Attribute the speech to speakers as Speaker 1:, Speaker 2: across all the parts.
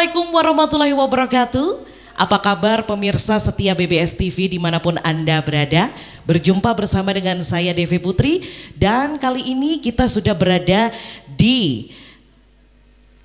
Speaker 1: Assalamualaikum warahmatullahi wabarakatuh. Apa kabar pemirsa setia BBS TV dimanapun Anda berada? Berjumpa bersama dengan saya Devi Putri dan kali ini kita sudah berada di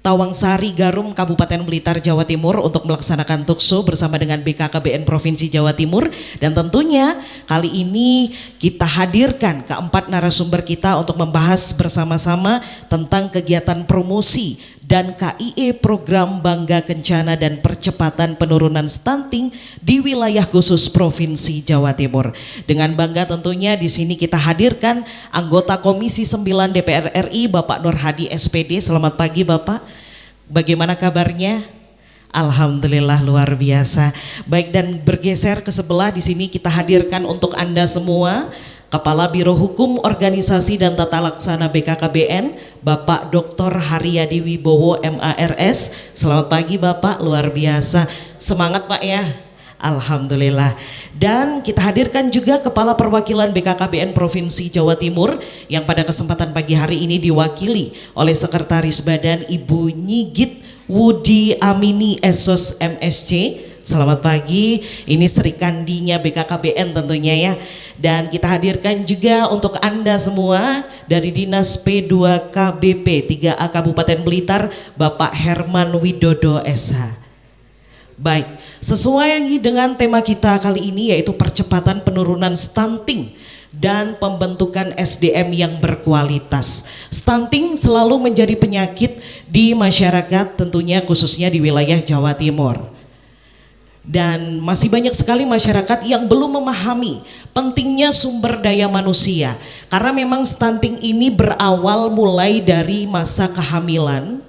Speaker 1: Tawangsari, Garum, Kabupaten Blitar, Jawa Timur untuk melaksanakan tukso bersama dengan BKKBN Provinsi Jawa Timur. Dan tentunya kali ini kita hadirkan keempat narasumber kita untuk membahas bersama-sama tentang kegiatan promosi dan KIE program Bangga Kencana dan percepatan penurunan stunting di wilayah khusus Provinsi Jawa Timur. Dengan bangga tentunya di sini kita hadirkan anggota Komisi 9 DPR RI Bapak Nur Hadi SPD. Selamat pagi Bapak. Bagaimana kabarnya? Alhamdulillah luar biasa. Baik, dan bergeser ke sebelah, di sini kita hadirkan untuk Anda semua Kepala Biro Hukum Organisasi dan Tata Laksana BKKBN Bapak Dr. Haryadi Wibowo MARS. Selamat pagi Bapak, luar biasa. Semangat Pak ya. Alhamdulillah. Dan kita hadirkan juga Kepala Perwakilan BKKBN Provinsi Jawa Timur yang pada kesempatan pagi hari ini diwakili oleh Sekretaris Badan Ibu Nyigit Wudi Amini Esos MSC. Selamat pagi, ini Sri Kandinya BKKBN tentunya ya. Dan kita hadirkan juga untuk Anda semua dari Dinas P2KBP 3A Kabupaten Blitar Bapak Herman Widodo SH. Baik, sesuai dengan tema kita kali ini yaitu percepatan penurunan stunting dan pembentukan SDM yang berkualitas. Stunting selalu menjadi penyakit di masyarakat tentunya khususnya di wilayah Jawa Timur. Dan masih banyak sekali masyarakat yang belum memahami pentingnya sumber daya manusia. Karena memang stunting ini berawal mulai dari masa kehamilan.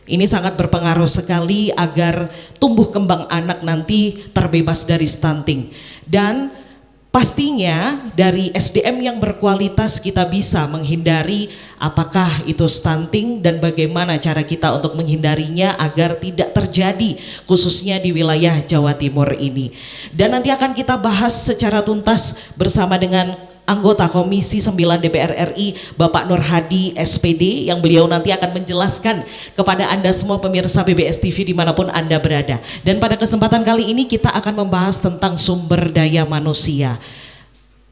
Speaker 1: Ini sangat berpengaruh sekali agar tumbuh kembang anak nanti terbebas dari stunting. Dan pastinya dari SDM yang berkualitas kita bisa menghindari apakah itu stunting dan bagaimana cara kita untuk menghindarinya agar tidak terjadi khususnya di wilayah Jawa Timur ini. Dan nanti akan kita bahas secara tuntas bersama dengan anggota Komisi 9 DPR RI Bapak Nur Hadi SPD yang beliau nanti akan menjelaskan kepada Anda semua pemirsa BBS TV dimanapun Anda berada. Dan pada kesempatan kali ini kita akan membahas tentang sumber daya manusia.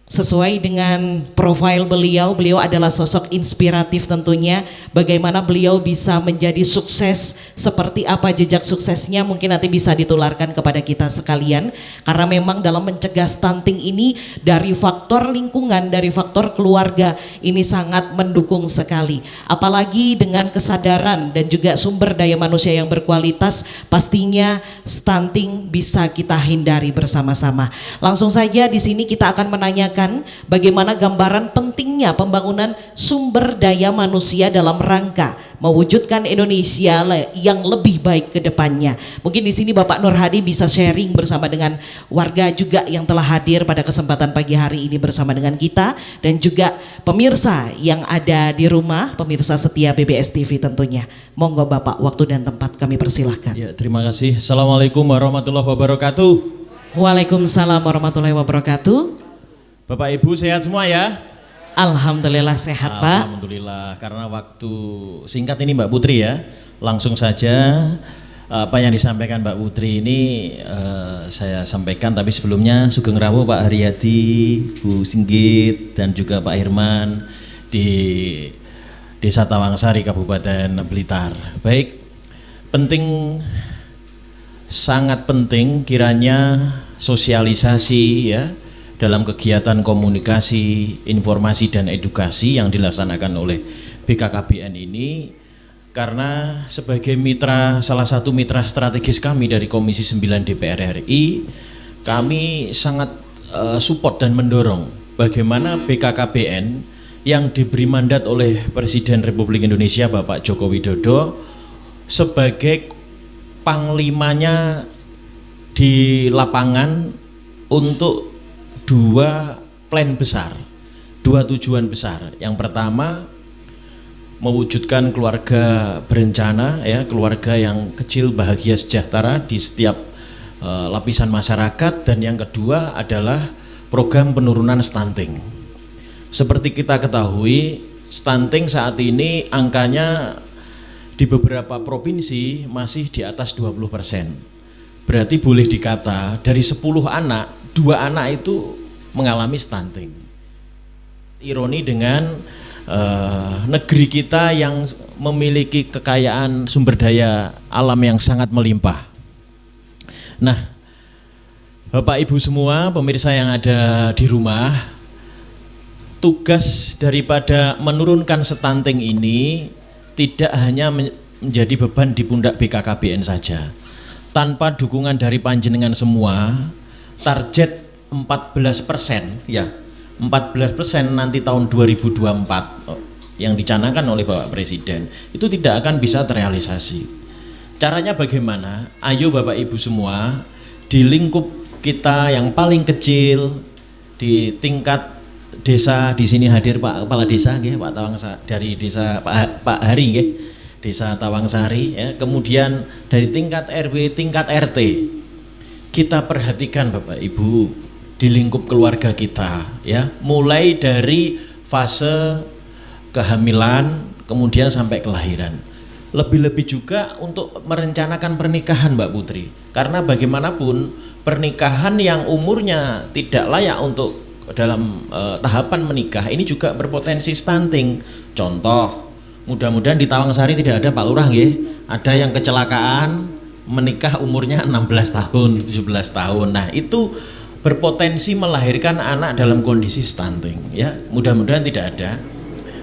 Speaker 1: Sesuai dengan profil beliau, beliau adalah sosok inspiratif tentunya. Bagaimana beliau bisa menjadi sukses, seperti apa jejak suksesnya mungkin nanti bisa ditularkan kepada kita sekalian. Karena memang dalam mencegah stunting ini dari faktor lingkungan, dari faktor keluarga ini sangat mendukung sekali. Apalagi dengan kesadaran dan juga sumber daya manusia yang berkualitas, pastinya stunting bisa kita hindari bersama-sama. Langsung saja di sini kita akan menanyakan bagaimana gambaran pentingnya pembangunan sumber daya manusia dalam rangka mewujudkan Indonesia yang lebih baik ke depannya. Mungkin di sini Bapak Nur Hadi bisa sharing bersama dengan warga juga yang telah hadir pada kesempatan pagi hari ini bersama dengan kita dan juga pemirsa yang ada di rumah, pemirsa setia BBS TV tentunya. Monggo Bapak, waktu dan tempat kami persilahkan.
Speaker 2: Ya, terima kasih. Assalamualaikum warahmatullahi wabarakatuh.
Speaker 1: Waalaikumsalam warahmatullahi wabarakatuh.
Speaker 2: Bapak Ibu sehat semua ya?
Speaker 1: Alhamdulillah sehat Pak.
Speaker 2: Alhamdulillah, karena waktu singkat ini Mbak Putri ya, langsung saja apa yang disampaikan Mbak Putri ini saya sampaikan, tapi sebelumnya Sugeng Rawuh Pak Haryadi, Bu Singgit dan juga Pak Herman di Desa Tawangsari Kabupaten Blitar. Baik, sangat penting kiranya sosialisasi ya dalam kegiatan komunikasi, informasi dan edukasi yang dilaksanakan oleh BKKBN ini, karena sebagai mitra, salah satu mitra strategis kami dari Komisi 9 DPR RI, kami sangat support dan mendorong bagaimana BKKBN yang diberi mandat oleh Presiden Republik Indonesia Bapak Joko Widodo sebagai panglimanya di lapangan untuk dua plan besar, dua tujuan besar. Yang pertama mewujudkan keluarga berencana ya, keluarga yang kecil bahagia sejahtera di setiap lapisan masyarakat, dan yang kedua adalah program penurunan stunting. Seperti kita ketahui, stunting saat ini angkanya di beberapa provinsi masih di atas 20%. Berarti boleh dikata dari 10 anak, 2 anak itu mengalami stunting. Ironi dengan negeri kita yang memiliki kekayaan sumber daya alam yang sangat melimpah. Nah, Bapak Ibu semua, pemirsa yang ada di rumah, tugas daripada menurunkan stunting ini tidak hanya menjadi beban di pundak BKKBN saja. Tanpa dukungan dari panjenengan semua, target 14% ya, 14% nanti tahun 2024 yang dicanangkan oleh Bapak Presiden itu tidak akan bisa terrealisasi. Caranya bagaimana? Ayo Bapak Ibu semua, di lingkup kita yang paling kecil di tingkat desa, di sini hadir Pak Kepala Desa nggih, Pak Tawangsari dari desa Pak Hari nggih, Desa Tawangsari ya. Kemudian dari tingkat RW, tingkat RT. Kita perhatikan Bapak Ibu di lingkup keluarga kita ya, mulai dari fase kehamilan kemudian sampai kelahiran. Lebih-lebih juga untuk merencanakan pernikahan Mbak Putri. Karena bagaimanapun pernikahan yang umurnya tidak layak untuk dalam tahapan menikah ini juga berpotensi stunting. Contoh, mudah-mudahan di Tawangsari tidak ada Pak Lurah ya. Ada yang kecelakaan menikah umurnya 16 tahun, 17 tahun. Nah, itu berpotensi melahirkan anak dalam kondisi stunting ya. Mudah-mudahan tidak ada.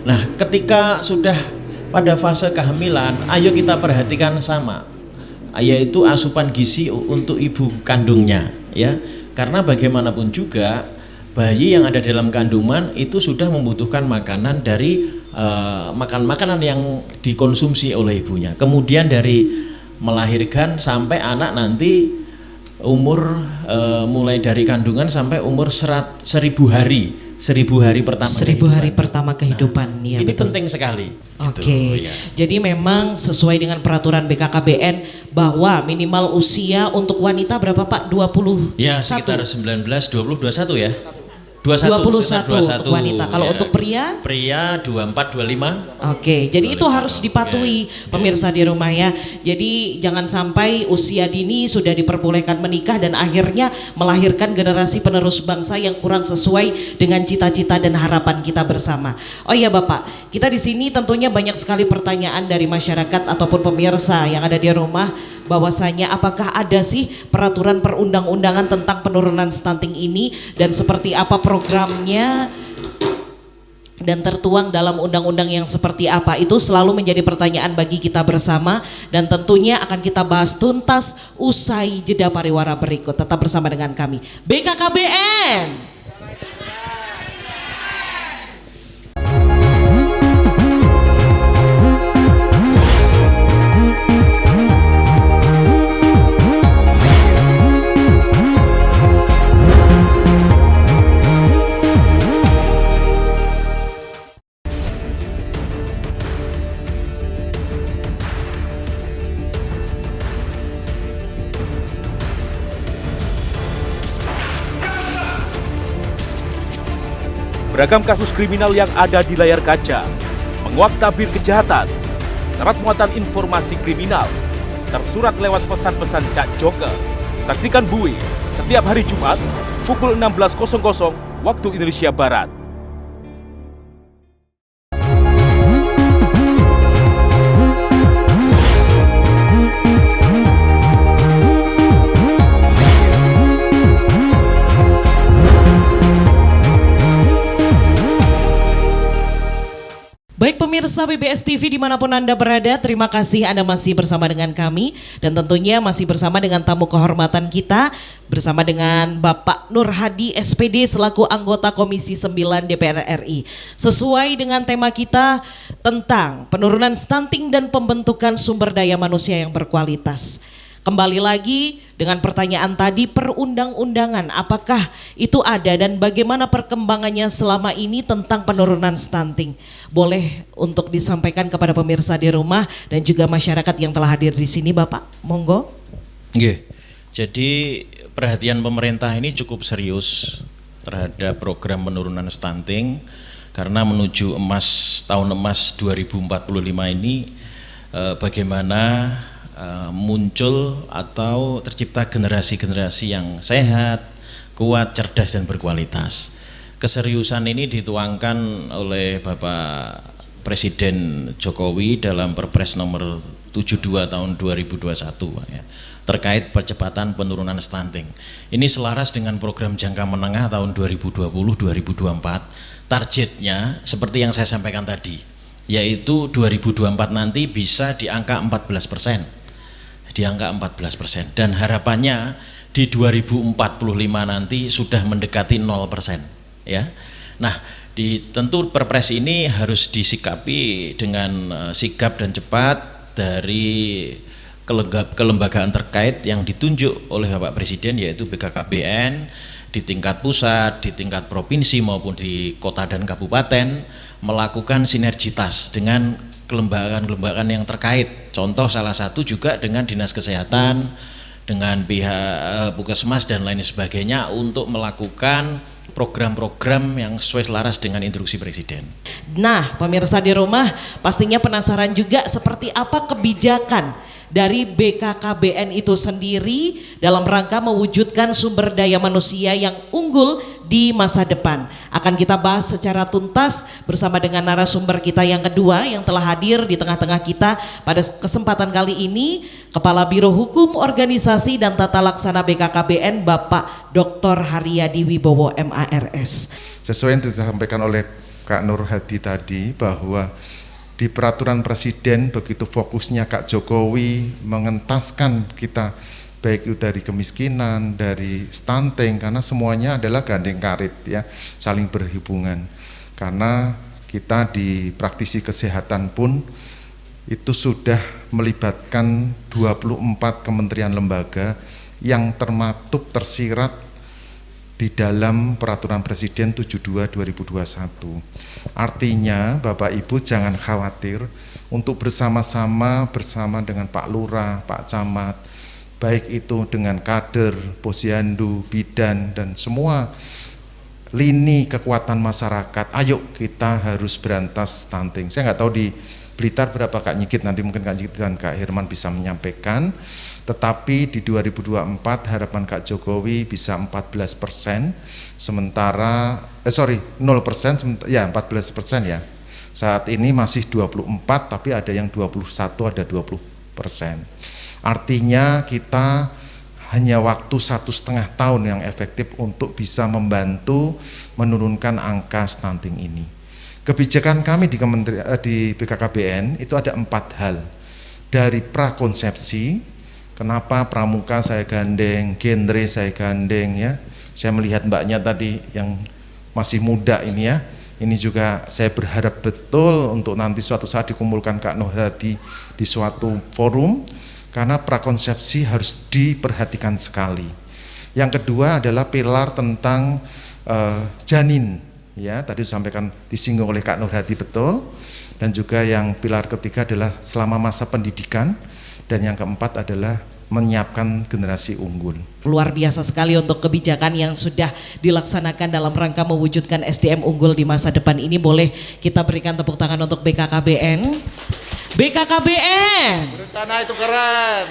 Speaker 2: Nah, ketika sudah pada fase kehamilan, ayo kita perhatikan sama, yaitu asupan gizi untuk ibu kandungnya ya. Karena bagaimanapun juga bayi yang ada dalam kandungan itu sudah membutuhkan makanan dari makanan yang dikonsumsi oleh ibunya. Kemudian dari melahirkan sampai anak nanti umur mulai dari kandungan sampai umur 1000 hari. 1000 hari pertama
Speaker 1: 1000 hari pertama kehidupan.
Speaker 2: Nah,
Speaker 1: ya,
Speaker 2: ini
Speaker 1: betul.
Speaker 2: penting sekali.
Speaker 1: Oke,
Speaker 2: Gitu, ya.
Speaker 1: Jadi memang sesuai dengan peraturan BKKBN bahwa minimal usia untuk wanita berapa Pak? 21?
Speaker 2: Ya, sekitar 19, 20, 21 ya. 21
Speaker 1: untuk wanita. Kalau
Speaker 2: ya.
Speaker 1: untuk pria?
Speaker 2: Pria 24, 25.
Speaker 1: Oke, jadi itu harus dipatuhi pemirsa di rumah ya. Jadi jangan sampai usia dini sudah diperbolehkan menikah dan akhirnya melahirkan generasi penerus bangsa yang kurang sesuai dengan cita-cita dan harapan kita bersama. Oh iya Bapak, kita di sini tentunya banyak sekali pertanyaan dari masyarakat ataupun pemirsa yang ada di rumah, bahwasanya apakah ada sih peraturan perundang-undangan tentang penurunan stunting ini dan seperti apa programnya dan tertuang dalam undang-undang yang seperti apa. Itu selalu menjadi pertanyaan bagi kita bersama dan tentunya akan kita bahas tuntas usai jeda pariwara berikut. Tetap bersama dengan kami BKKBN.
Speaker 3: Beragam kasus kriminal yang ada di layar kaca, menguak tabir kejahatan, syarat muatan informasi kriminal, tersurat lewat pesan-pesan Cak Joker. Saksikan Bui setiap hari Jumat pukul 16.00 waktu Indonesia Barat.
Speaker 1: Baik pemirsa BBS TV dimanapun Anda berada, terima kasih Anda masih bersama dengan kami dan tentunya masih bersama dengan tamu kehormatan kita, bersama dengan Bapak Nur Hadi SPD selaku anggota Komisi 9 DPR RI. Sesuai dengan tema kita tentang penurunan stunting dan pembentukan sumber daya manusia yang berkualitas. Kembali lagi dengan pertanyaan tadi, perundang-undangan apakah itu ada dan bagaimana perkembangannya selama ini tentang penurunan stunting. Boleh untuk disampaikan kepada pemirsa di rumah dan juga masyarakat yang telah hadir di sini Bapak, monggo.
Speaker 2: Nggih. Jadi perhatian pemerintah ini cukup serius terhadap program penurunan stunting karena menuju tahun emas 2045 ini bagaimana muncul atau tercipta generasi-generasi yang sehat, kuat, cerdas dan berkualitas. Keseriusan ini dituangkan oleh Bapak Presiden Jokowi dalam Perpres nomor 72 tahun 2021 ya, terkait percepatan penurunan stunting. Ini selaras dengan program jangka menengah tahun 2020-2024. Targetnya seperti yang saya sampaikan tadi, yaitu 2024 nanti bisa di angka 14%. Di angka 14%, dan harapannya di 2045 nanti sudah mendekati 0%. Ya, nah tentu Perpres ini harus disikapi dengan sigap dan cepat dari kelembagaan terkait yang ditunjuk oleh Bapak Presiden, yaitu BKKBN di tingkat pusat, di tingkat provinsi maupun di kota dan kabupaten, melakukan sinergitas dengan kelembagaan-kelembagaan yang terkait. Contoh salah satu juga dengan Dinas Kesehatan, dengan pihak Puskesmas dan lain sebagainya untuk melakukan program-program yang sesuai selaras dengan instruksi Presiden.
Speaker 1: Nah, pemirsa di rumah pastinya penasaran juga seperti apa kebijakan dari BKKBN itu sendiri dalam rangka mewujudkan sumber daya manusia yang unggul di masa depan. Akan kita bahas secara tuntas bersama dengan narasumber kita yang kedua yang telah hadir di tengah-tengah kita pada kesempatan kali ini, Kepala Biro Hukum Organisasi dan Tata Laksana BKKBN Bapak Dr. Haryadi Wibowo MARS.
Speaker 4: Sesuai yang disampaikan oleh Kak Nur Hadi tadi, bahwa di peraturan Presiden begitu fokusnya Kak Jokowi mengentaskan kita, baik itu dari kemiskinan, dari stunting, karena semuanya adalah gandeng karit ya, saling berhubungan. Karena kita di praktisi kesehatan pun itu sudah melibatkan 24 kementerian lembaga yang tersirat di dalam peraturan Presiden 72 2021. Artinya Bapak Ibu jangan khawatir untuk bersama dengan Pak Lurah, Pak Camat, baik itu dengan kader, posyandu, bidan dan semua lini kekuatan masyarakat. Ayo kita harus berantas stunting. Saya nggak tahu di Blitar berapa Kak Nyikit, nanti mungkin Kak Nyikit dan Kak Herman bisa menyampaikan. Tetapi di 2024 harapan Kak Jokowi bisa 14%, sementara 0%, ya 14% ya. Saat ini masih 24, tapi ada yang 21, ada 20%. Artinya kita hanya waktu 1,5 tahun yang efektif untuk bisa membantu menurunkan angka stunting ini. Kebijakan kami di BKKBN itu ada 4 hal. Dari prakonsepsi, kenapa pramuka saya gandeng, genre saya gandeng ya. Saya melihat mbaknya tadi yang masih muda ini ya. Ini juga saya berharap betul untuk nanti suatu saat dikumpulkan Kak Nur Hadi di suatu forum, karena prakonsepsi harus diperhatikan sekali. Yang kedua adalah pilar tentang janin. Ya, tadi disampaikan, disinggung oleh Kak Nur Hadi betul. Dan juga yang pilar ketiga adalah selama masa pendidikan, dan yang keempat adalah menyiapkan generasi unggul.
Speaker 1: Luar biasa sekali untuk kebijakan yang sudah dilaksanakan dalam rangka mewujudkan SDM unggul di masa depan ini. Boleh kita berikan tepuk tangan untuk BKKBN. BKKBN.
Speaker 4: Berencana itu keren.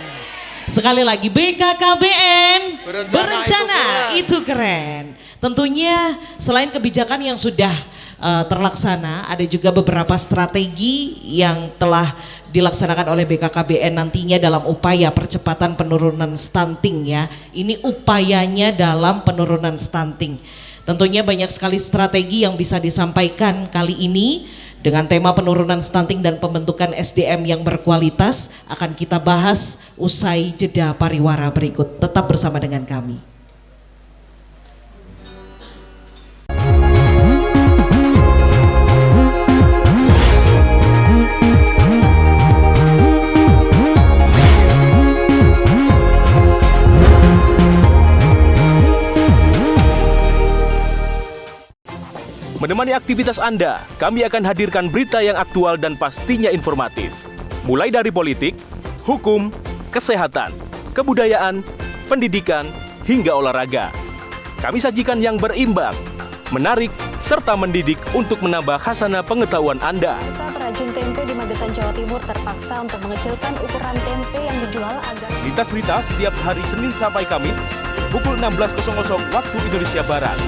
Speaker 1: Sekali lagi BKKBN. Berencana itu keren. Tentunya selain kebijakan yang sudah terlaksana, ada juga beberapa strategi yang telah dilaksanakan oleh BKKBN nantinya dalam upaya percepatan penurunan stunting ya. Ini upayanya dalam penurunan stunting. Tentunya banyak sekali strategi yang bisa disampaikan kali ini dengan tema penurunan stunting dan pembentukan SDM yang berkualitas. Akan kita bahas usai jeda pariwara berikut. Tetap bersama dengan kami.
Speaker 3: Menemani aktivitas Anda, kami akan hadirkan berita yang aktual dan pastinya informatif. Mulai dari politik, hukum, kesehatan, kebudayaan, pendidikan, hingga olahraga. Kami sajikan yang berimbang, menarik, serta mendidik untuk menambah khasanah pengetahuan Anda.
Speaker 5: Perajin tempe di Magetan Kalimantan, Jawa Timur terpaksa untuk mengecilkan ukuran tempe yang dijual agar...
Speaker 3: Lintas berita setiap hari Senin sampai Kamis, pukul 16.00 waktu Indonesia Barat.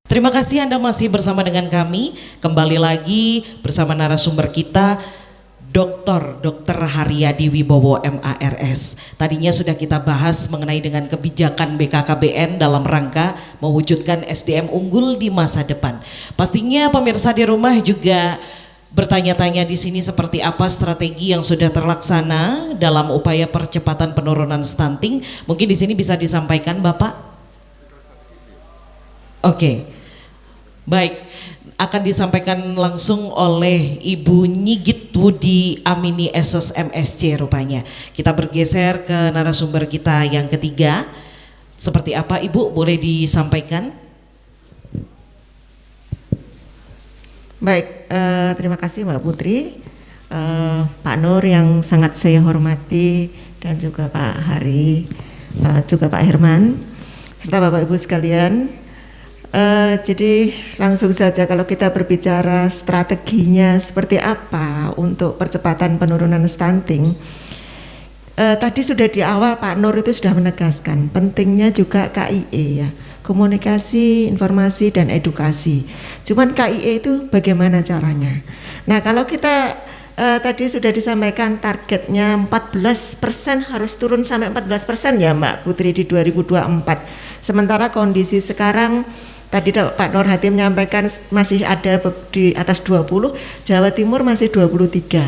Speaker 1: Terima kasih Anda masih bersama dengan kami. Kembali lagi bersama narasumber kita, Dr. Haryadi Wibowo MARS. Tadinya sudah kita bahas mengenai dengan kebijakan BKKBN dalam rangka mewujudkan SDM unggul di masa depan. Pastinya pemirsa di rumah juga bertanya-tanya di sini seperti apa strategi yang sudah terlaksana dalam upaya percepatan penurunan stunting. Mungkin di sini bisa disampaikan Bapak. Oke. Baik, akan disampaikan langsung oleh Ibu Nyigit Wudi Amini Esos MSC rupanya. Kita bergeser ke narasumber kita yang ketiga. Seperti apa Ibu, boleh disampaikan?
Speaker 6: Baik, terima kasih Mbak Putri, Pak Nur yang sangat saya hormati, dan juga Pak Hari, juga Pak Herman, serta Bapak Ibu sekalian. Jadi langsung saja kalau kita berbicara strateginya seperti apa untuk percepatan penurunan stunting, tadi sudah di awal Pak Nur itu sudah menegaskan pentingnya juga KIE ya, komunikasi, informasi dan edukasi. Cuman KIE itu bagaimana caranya? Nah kalau kita tadi sudah disampaikan targetnya 14% harus turun sampai 14% ya Mbak Putri di 2024. Sementara kondisi sekarang tadi Pak Nur Hati menyampaikan masih ada di atas 20, Jawa Timur masih 23,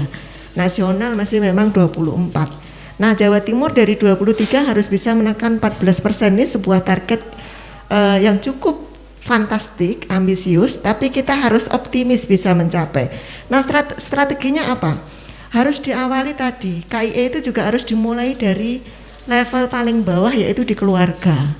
Speaker 6: nasional masih memang 24. Nah Jawa Timur dari 23 harus bisa menekan 14%, ini sebuah target yang cukup fantastik, ambisius, tapi kita harus optimis bisa mencapai. Nah strateginya apa? Harus diawali tadi, KIE itu juga harus dimulai dari level paling bawah yaitu di keluarga.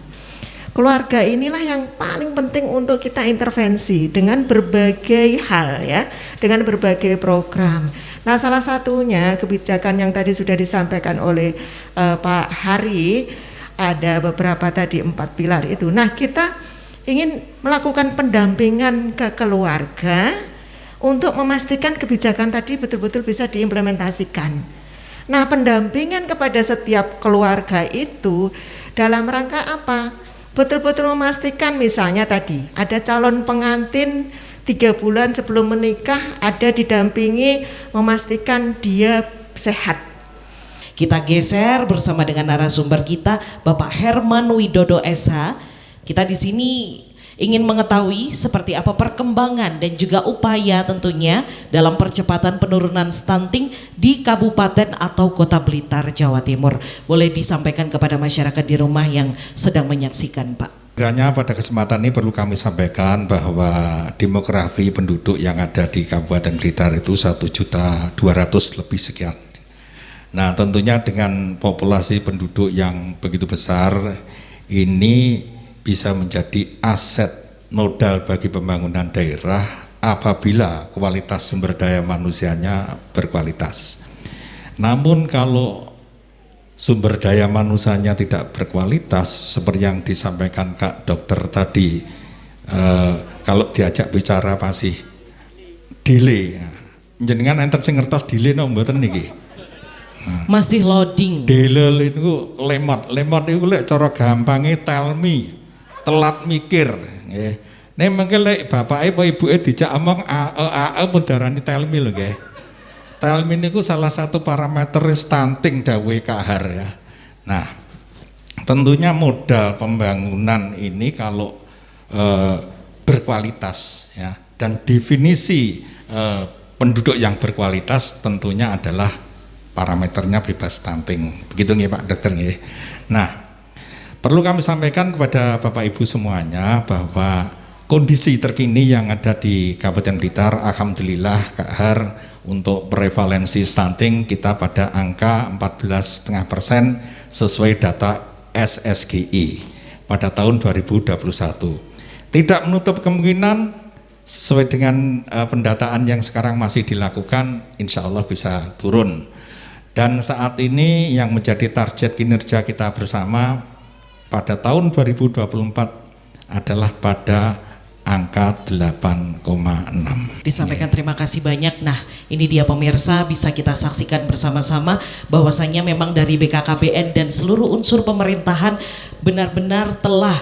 Speaker 6: Keluarga inilah yang paling penting untuk kita intervensi dengan berbagai hal ya, dengan berbagai program. Nah salah satunya kebijakan yang tadi sudah disampaikan oleh Pak Hari, ada beberapa tadi 4 pilar itu. Nah kita ingin melakukan pendampingan ke keluarga untuk memastikan kebijakan tadi betul-betul bisa diimplementasikan. Nah pendampingan kepada setiap keluarga itu dalam rangka apa? Betul-betul memastikan misalnya tadi ada calon pengantin 3 bulan sebelum menikah ada didampingi memastikan dia sehat.
Speaker 1: Kita geser bersama dengan narasumber kita Bapak Herman Widodo SH. Kita di sini ingin mengetahui seperti apa perkembangan dan juga upaya tentunya dalam percepatan penurunan stunting di Kabupaten atau Kota Blitar, Jawa Timur. Boleh disampaikan kepada masyarakat di rumah yang sedang menyaksikan, Pak.
Speaker 7: Kiranya pada kesempatan ini perlu kami sampaikan bahwa demografi penduduk yang ada di Kabupaten Blitar itu 1.200.000 lebih sekian. Nah tentunya dengan populasi penduduk yang begitu besar ini bisa menjadi aset modal bagi pembangunan daerah apabila kualitas sumber daya manusianya berkualitas. Namun kalau sumber daya manusianya tidak berkualitas seperti yang disampaikan Kak Dokter tadi, kalau diajak bicara masih delay. Jenengan enten sing ngertos delay no mboten niki?
Speaker 1: Masih loading.
Speaker 7: Delay itu lemot itu lek cara gampange tell me, telat mikir nggih. Nek mengke lek bapake apa ibuke dijak omong AE pun darani tell me lho nggih. Tell me niku salah satu parameter stunting dawuhe Kak Har ya. Nah, tentunya modal pembangunan ini kalau berkualitas ya, dan definisi penduduk yang berkualitas tentunya adalah parameternya bebas stunting. Begitu nggih Pak Dokter nggih. Nah, perlu kami sampaikan kepada Bapak Ibu semuanya bahwa kondisi terkini yang ada di Kabupaten Blitar, alhamdulillah Kak Har, untuk prevalensi stunting kita pada angka 14,5% sesuai data SSGI pada tahun 2021. Tidak menutup kemungkinan sesuai dengan pendataan yang sekarang masih dilakukan, insya Allah bisa turun. Dan saat ini yang menjadi target kinerja kita bersama pada tahun 2024 adalah pada angka 8,6.
Speaker 1: Disampaikan terima kasih banyak. Nah, ini dia pemirsa, bisa kita saksikan bersama-sama bahwasanya memang dari BKKBN dan seluruh unsur pemerintahan benar-benar telah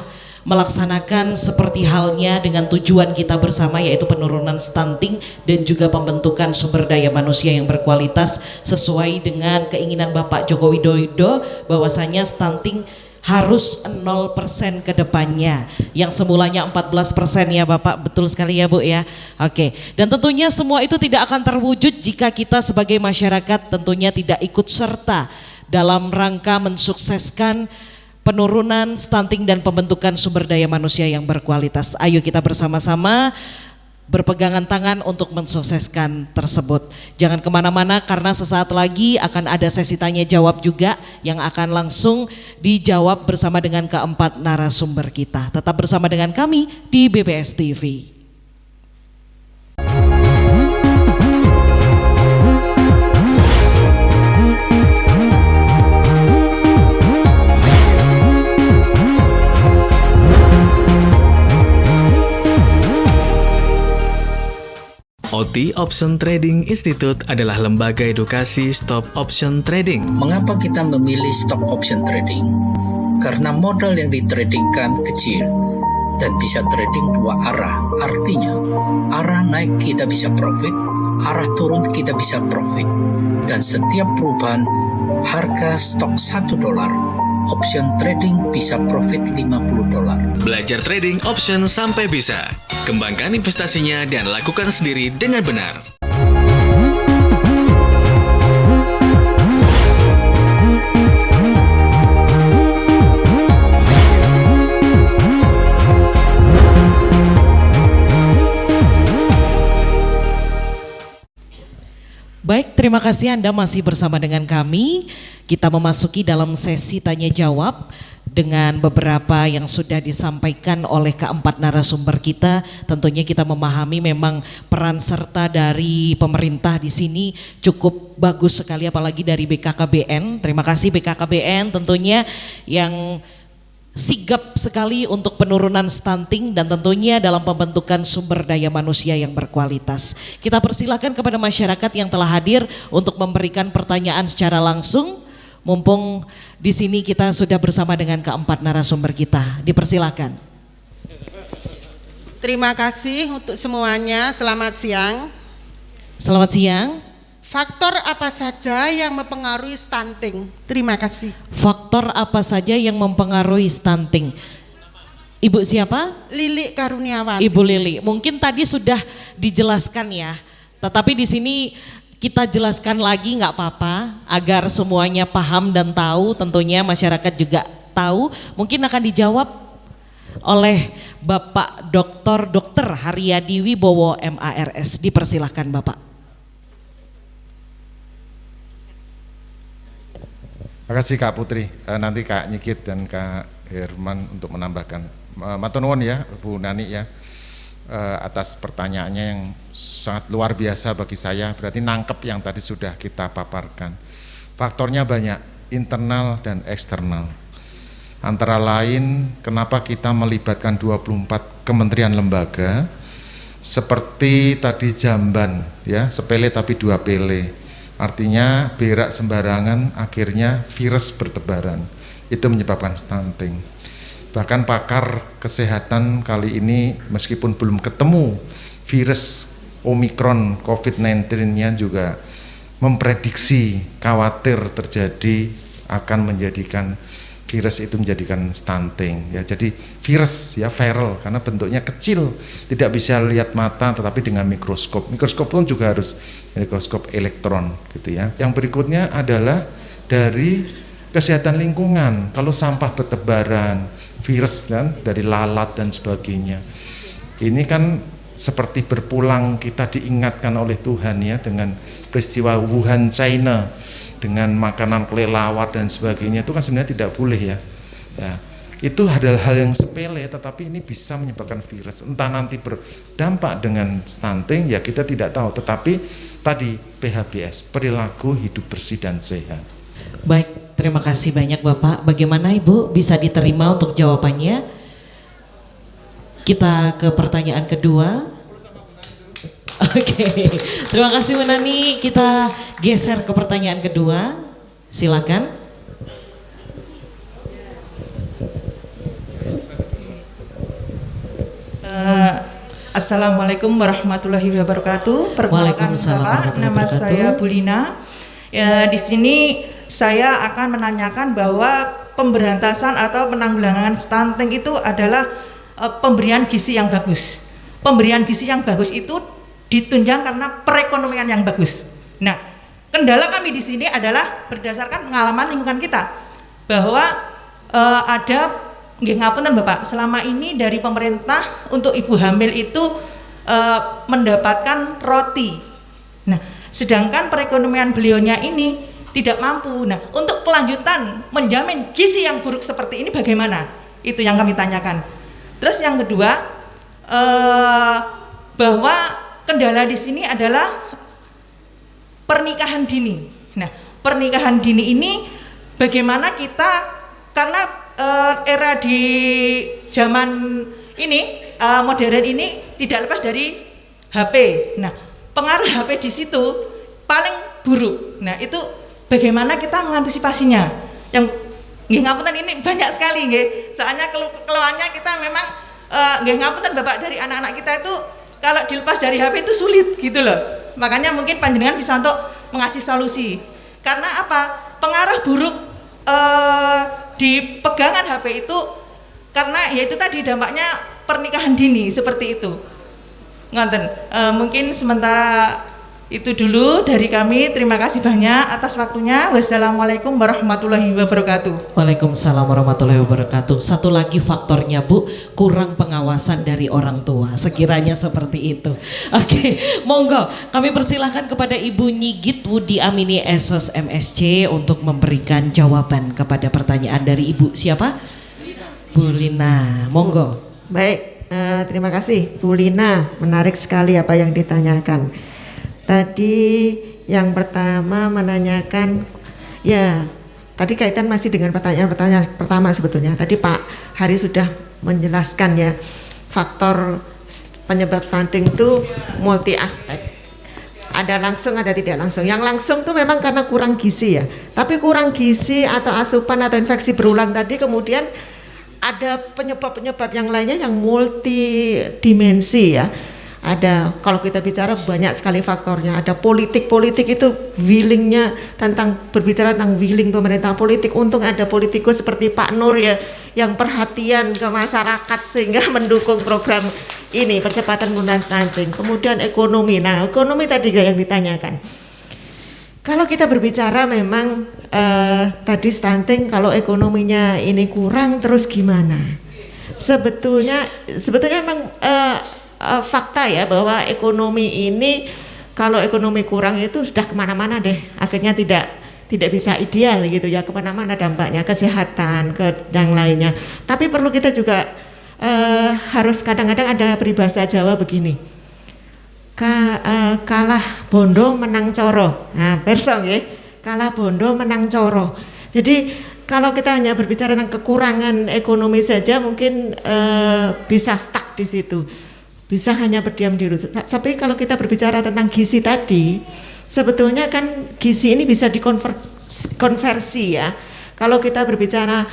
Speaker 1: melaksanakan seperti halnya dengan tujuan kita bersama, yaitu penurunan stunting dan juga pembentukan sumber daya manusia yang berkualitas sesuai dengan keinginan Bapak Joko Widodo bahwasanya stunting harus 0% ke depannya, yang semulanya 14% ya Bapak, betul sekali ya Bu ya. Oke, dan tentunya semua itu tidak akan terwujud jika kita sebagai masyarakat tentunya tidak ikut serta dalam rangka mensukseskan penurunan stunting dan pembentukan sumber daya manusia yang berkualitas. Ayo kita bersama-sama berpegangan tangan untuk mensukseskan tersebut. Jangan kemana-mana karena sesaat lagi akan ada sesi tanya jawab juga yang akan langsung dijawab bersama dengan keempat narasumber kita. Tetap bersama dengan kami di BBS TV.
Speaker 8: OT Option Trading Institute adalah lembaga edukasi stock option trading.
Speaker 9: Mengapa kita memilih stock option trading? Karena modal yang ditradingkan kecil dan bisa trading dua arah. Artinya, arah naik kita bisa profit, arah turun kita bisa profit. Dan setiap perubahan harga stok $1, option trading bisa profit $50.
Speaker 8: Belajar trading option sampai bisa. Kembangkan investasinya dan lakukan sendiri dengan benar.
Speaker 1: Baik, terima kasih Anda masih bersama dengan kami. Kita memasuki dalam sesi tanya jawab dengan beberapa yang sudah disampaikan oleh keempat narasumber kita. Tentunya kita memahami memang peran serta dari pemerintah di sini cukup bagus sekali, apalagi dari BKKBN. Terima kasih BKKBN tentunya yang sigap sekali untuk penurunan stunting dan tentunya dalam pembentukan sumber daya manusia yang berkualitas. Kita persilakan kepada masyarakat yang telah hadir untuk memberikan pertanyaan secara langsung. Mumpung di sini kita sudah bersama dengan keempat narasumber kita, dipersilakan.
Speaker 10: Terima kasih untuk semuanya. Selamat siang.
Speaker 1: Selamat siang.
Speaker 10: Faktor apa saja yang mempengaruhi stunting? Terima kasih.
Speaker 1: Faktor apa saja yang mempengaruhi stunting? Ibu siapa?
Speaker 10: Lili Karuniawan.
Speaker 1: Ibu Lili. Mungkin tadi sudah dijelaskan ya, tetapi di sini kita jelaskan lagi nggak apa-apa agar semuanya paham dan tahu, tentunya masyarakat juga tahu. Mungkin akan dijawab oleh Bapak Dr. Haryadi Wibowo MARS. Dipersilahkan Bapak.
Speaker 4: Terima kasih Kak Putri. Nanti Kak Nyikit dan Kak Herman untuk menambahkan. Matur nuwun ya Bu Nani ya, atas pertanyaannya yang sangat luar biasa bagi saya. Berarti nangkep yang tadi sudah kita paparkan. Faktornya banyak, internal dan eksternal. Antara lain kenapa kita melibatkan 24 kementerian lembaga, seperti tadi jamban ya, sepele tapi dua pele. Artinya berak sembarangan akhirnya virus bertebaran. Itu menyebabkan stunting. Bahkan pakar kesehatan kali ini meskipun belum ketemu virus Omicron COVID-19-nya juga memprediksi khawatir terjadi akan menjadikan virus itu menjadikan stunting ya. Jadi virus ya, viral karena bentuknya kecil, tidak bisa lihat mata tetapi dengan mikroskop. Mikroskop pun juga harus mikroskop elektron gitu ya. Yang berikutnya adalah dari kesehatan lingkungan. Kalau sampah bertebaran, virus kan dari lalat dan sebagainya. Ini kan seperti berpulang kita diingatkan oleh Tuhan ya dengan peristiwa Wuhan China, dengan makanan kelelawar dan sebagainya, itu kan sebenarnya tidak boleh ya. Ya, Itu adalah hal yang sepele, tetapi ini bisa menyebabkan virus. Entah nanti berdampak dengan stunting, ya kita tidak tahu. Tetapi tadi PHBS, perilaku hidup bersih dan sehat.
Speaker 1: Baik, terima kasih banyak Bapak. Bagaimana Ibu bisa diterima untuk jawabannya? Kita ke pertanyaan kedua. Oke, terima kasih Bu Nani. Kita geser ke pertanyaan kedua. Silakan.
Speaker 11: Assalamualaikum warahmatullahi wabarakatuh. Perkenalkan Bapak, nama saya Bulina. Ya, di sini saya akan menanyakan bahwa pemberantasan atau penanggulangan stunting itu adalah pemberian gizi yang bagus. Pemberian gizi yang bagus itu ditunjang karena perekonomian yang bagus. Nah, kendala kami di sini adalah berdasarkan pengalaman lingkungan kita bahwa ada nggih ngapunten Bapak, selama ini dari pemerintah untuk ibu hamil itu mendapatkan roti. Nah, sedangkan perekonomian beliaunya ini tidak mampu. Nah, untuk kelanjutan menjamin gizi yang buruk seperti ini bagaimana? Itu yang kami tanyakan. Terus yang kedua, bahwa kendala di sini adalah pernikahan dini. Nah, pernikahan dini ini bagaimana kita, karena era di zaman ini modern ini tidak lepas dari HP. Nah, pengaruh HP di situ paling buruk. Nah, itu bagaimana kita mengantisipasinya? Yang nggih ngapunten ini banyak sekali nggih. Soalnya keluhannya kita memang nggih ngapunten Bapak, dari anak-anak kita itu kalau dilepas dari HP itu sulit gitu loh. Makanya mungkin panjenengan bisa untuk mengasih solusi. Karena apa? Pengaruh buruk di pegangan HP itu karena ya itu tadi dampaknya pernikahan dini seperti itu. Ngonten, mungkin sementara itu dulu dari kami. Terima kasih banyak atas waktunya. Wassalamualaikum warahmatullahi wabarakatuh.
Speaker 1: Waalaikumsalam warahmatullahi wabarakatuh. Satu lagi faktornya Bu, kurang pengawasan dari orang tua. Sekiranya seperti itu. Oke, monggo kami persilahkan kepada Ibu Nyigit Wudi Amini SOS MSC untuk memberikan jawaban kepada pertanyaan dari Ibu siapa? Bu Lina, monggo.
Speaker 6: Baik, terima kasih Bu Lina. Menarik sekali apa yang ditanyakan. Tadi yang pertama menanyakan, ya tadi kaitan masih dengan pertanyaan pertama sebetulnya. Tadi Pak Hari sudah menjelaskan ya, faktor penyebab stunting itu multi aspek. Ada langsung, ada tidak langsung. Yang langsung itu memang karena kurang gizi ya. Tapi kurang gizi atau asupan atau infeksi berulang tadi kemudian ada penyebab-penyebab yang lainnya yang multidimensi ya. Ada, kalau kita bicara banyak sekali faktornya. Ada politik itu willingnya, tentang berbicara tentang willing pemerintah politik. Untung ada politikus seperti Pak Nur ya, yang perhatian ke masyarakat sehingga mendukung program ini percepatan penurunan stunting. Kemudian ekonomi. Nah, ekonomi tadi yang ditanyakan. Kalau kita berbicara memang tadi stunting, kalau ekonominya ini kurang terus gimana? Sebetulnya memang fakta ya, bahwa ekonomi ini kalau ekonomi kurang itu sudah kemana-mana deh, akhirnya tidak bisa ideal gitu ya, kemana-mana dampaknya, kesehatan ke yang lainnya. Tapi perlu kita juga harus kadang-kadang ada peribahasa Jawa begini, kalah bondo menang coro. Nah, persong ya, kalah bondo menang coro. Jadi kalau kita hanya berbicara tentang kekurangan ekonomi saja mungkin bisa stuck di situ. Bisa hanya berdiam diri. Tapi kalau kita berbicara tentang gizi tadi, sebetulnya kan gizi ini bisa dikonversi ya. Kalau kita berbicara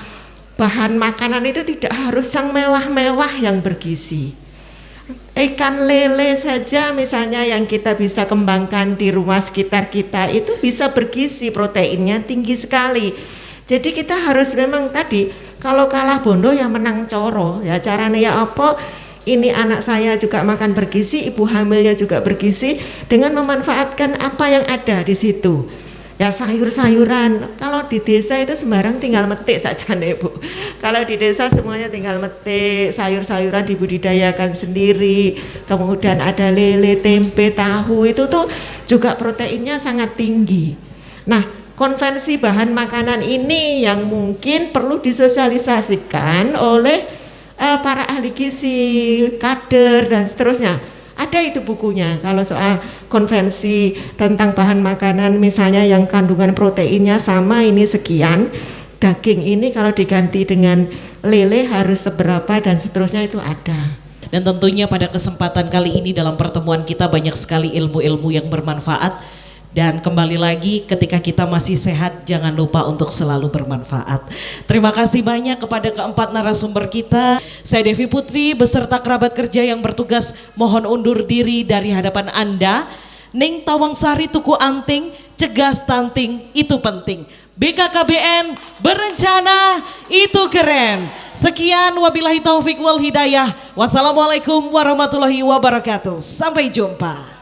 Speaker 6: bahan makanan itu tidak harus yang mewah-mewah yang bergizi. Ikan lele saja misalnya yang kita bisa kembangkan di rumah sekitar kita itu bisa bergizi, proteinnya tinggi sekali. Jadi kita harus memang tadi, kalau kalah bondo ya menang coro. Ya caranya ya apa? Ini anak saya juga makan bergizi, ibu hamilnya juga bergizi dengan memanfaatkan apa yang ada di situ. Ya sayur-sayuran, kalau di desa itu sembarang tinggal metik saja nih Bu. Kalau di desa semuanya tinggal metik, sayur-sayuran dibudidayakan sendiri, kemudian ada lele, tempe, tahu, itu tuh juga proteinnya sangat tinggi. Nah, konvensi bahan makanan ini yang mungkin perlu disosialisasikan oleh para ahli gizi, kader dan seterusnya. Ada itu bukunya kalau soal konvensi tentang bahan makanan, misalnya yang kandungan proteinnya sama ini sekian, daging ini kalau diganti dengan lele harus seberapa dan seterusnya, itu ada.
Speaker 1: Dan tentunya pada kesempatan kali ini dalam pertemuan kita banyak sekali ilmu-ilmu yang bermanfaat. Dan kembali lagi, ketika kita masih sehat jangan lupa untuk selalu bermanfaat. Terima kasih banyak kepada keempat narasumber kita. Saya Devi Putri beserta kerabat kerja yang bertugas mohon undur diri dari hadapan Anda. Ning Tawangsari Tuku Anting, cegah stunting itu penting. BKKBN berencana itu keren. Sekian, wabillahi taufik wal hidayah. Wassalamualaikum warahmatullahi wabarakatuh. Sampai jumpa.